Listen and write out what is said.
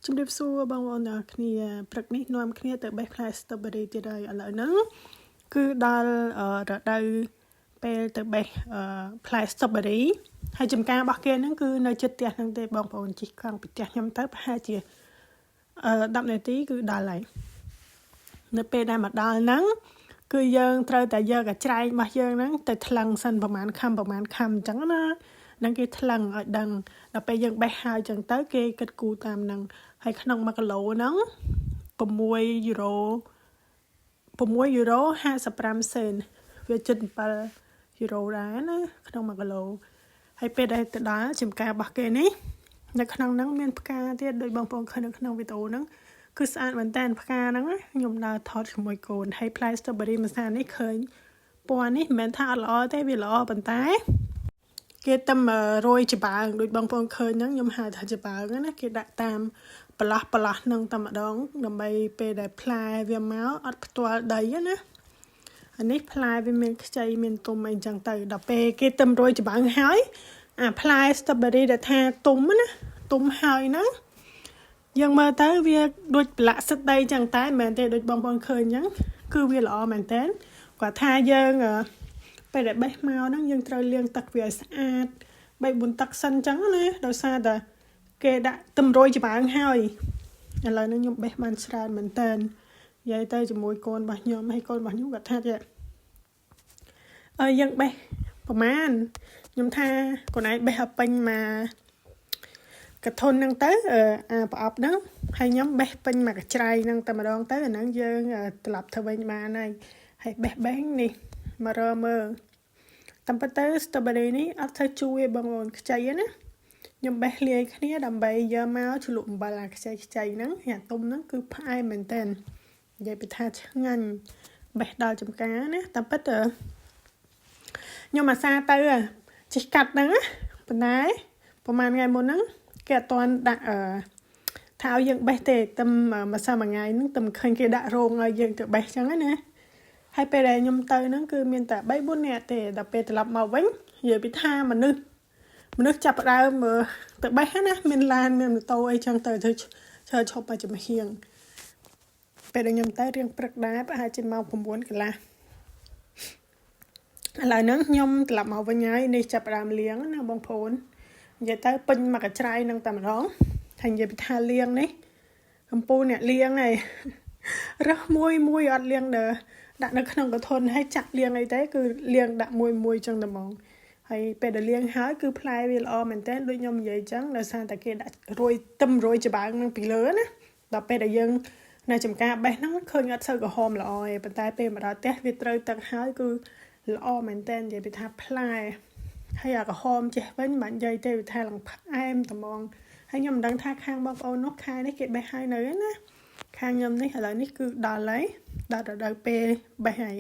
ជំរាបសួរបងប្អូនទាំងគ្នាព្រឹកនេះនាំគ្នាទៅបេះផ្លែ strawberry ទៀតហើយឥឡូវហ្នឹងគឺដល់រដូវពេលទៅបេះផ្លែ strawberry ហើយចំការរបស់គេហ្នឹងគឺនៅជិតផ្ទះហ្នឹងទេបងប្អូនជិះកង់ពីផ្ទះខ្ញុំទៅប្រហែលជា10នាទីគឺដល់ហើយនៅពេលដែលមកដល់ហ្នឹងគឺយើងត្រូវតែយកអាច្រែងរបស់យើងហ្នឹងទៅថ្លឹងសិនប្រហែលខំអញ្ចឹងណានឹងគេថ្លឹងឲ្យដឹងដល់ពេលយើងបេះហើយអញ្ចឹងទៅគេគិតគូរតាមហ្នឹងហើយក្នុង1គីឡូហ្នឹង6 យូរ៉ូ55សេនវាជិត7 យូរ៉ូដែរណាក្នុង1គីឡូហើយពេលដែលទៅដល់ចំការរបស់គេនេះនៅក្នុងហ្នឹងមានផ្កាទៀតដូចបងប្អូនឃើញនៅក្នុងវីដេអូហ្នឹងគឺស្អាតមែនតើផ្កាហ្នឹងខ្ញុំដើរថតជាមួយកូនហើយផ្លែ strawberry មួយសានេះឃើញពណ៌នេះមិនមែនថាអត់ល្អទេវាល្អប៉ុន្តែគេតែរយច្បើងដូចបងប្អូនឃើញហ្នឹងខ្ញុំហៅថាច្បើងណាគេដាក់តាមប្រឡោះហ្នឹងតែម្ដងដើម្បីពេលដែលផ្លែវាមកអត់ផ្ទាល់ដីណាអានេះផ្លែវាមានខ្ចីមានទុំអីចឹងទៅដល់ពេលគេតែរយច្បើងហើយអាផ្លែ strawberry ដែលថាទុំណាទុំហើយហ្នឹងយើងមើលទៅវាដូចប្រឡាក់សិតដីចឹងតែមិនមែនទេដូចបងប្អូនឃើញចឹងគឺវាល្អមែនតើគាត់ថាយើងពេលដែលបេះមកហ្នឹងយើងត្រូវលាងទឹកវាឲ្យស្អាត3-4ទឹកសិនចឹងណាដោយសារតែគេដាក់ទំរយច្បើងហើយឥឡូវនេះខ្ញុំបេះបានច្រើនមែនតើនិយាយទៅជាមួយកូនរបស់ខ្ញុំហើយកូនរបស់ខ្ញុំគាត់ថាទៀតយើងបេះប្រហែលខ្ញុំថាកូនឯងបេះឲ្យពេញមកកធុនហ្នឹងទៅប្រអប់ហ្នឹងហើយខ្ញុំបេះពេញមកកច្រៃហ្នឹងតែម្ដងទៅអាហ្នឹងយើងត្រឡប់ទៅវិញបានហើយបេះនេះមករមើលតាមពិតទៅ strawberry នេះអត់ទៅជួយបងប្អូនខ្ចីណាខ្ញុំបេះលាយគ្នាដើម្បីយកមកជ្រលក់អំបិលអាខ្ចីហ្នឹងអាទុំហ្នឹងគឺផ្អែមមែនតើនិយាយពីថាឆ្ងាញ់បេះដល់ចំការណាតាមពិតខ្ញុំអាសាទៅជិះកាត់ហ្នឹងប៉ុន្តែប្រហែលថ្ងៃមុនហ្នឹងគេអត់ទាន់ដាក់ថាឲ្យយើងបេះទេតែមួយថ្ងៃហ្នឹងតែឃើញគេដាក់រោងឲ្យយើងទៅបេះចឹងណាហើយពេលដែលខ្ញុំទៅហ្នឹងគឺមានតែ 3-4 នាក់ទេដល់ពេលត្រឡប់មកវិញនិយាយពីថាមនុស្សចាប់ផ្ដើមទៅបេះណាមានឡានមានម៉ូតូអីចឹងទៅឈរឈប់មកចំហៀងពេលដែលខ្ញុំទៅរៀងព្រឹកដែរប្រហែលជាម៉ោង 9 កន្លះឥឡូវហ្នឹងខ្ញុំត្រឡប់មកវិញហើយនេះចាប់ផ្ដើមលាងណាបងប្អូននិយាយទៅពេញមកកច្រៃហ្នឹងតែម្ដងហើយនិយាយពីថាលាងនេះកំពូលអ្នកលាងហើយរើសមួយអត់លាងដាក់នៅក្នុងកធុនហើយចាក់លាងអីទេគឺលាងដាក់មួយចឹងតែហ្មងហើយពេលដែលលាងហើយគឺផ្លែវាល្អមែនតើដូចខ្ញុំនិយាយចឹងដោយសារតែគេដាក់រយច្បើងនឹងពីលើណាដល់ពេលដែលយើងនៅចំការបេះហ្នឹងឃើញអត់សូវក្រហមល្អទេប៉ុន្តែពេលមកដល់ផ្ទះវាត្រូវទឹកហើយគឺល្អមែនតើនិយាយពីថាផ្លែហើយអាក្រហមចេះវិញមិននិយាយទេវាថាឡើងផ្អែមត្មងហើយខ្ញុំមិនដឹងថាខាងបងប្អូននោះខែនេះគេបេះហើយនៅណាខាងខ្ញុំនេះឥឡូវនេះគឺដល់ហើយដល់រដូវពេលបេះហើយ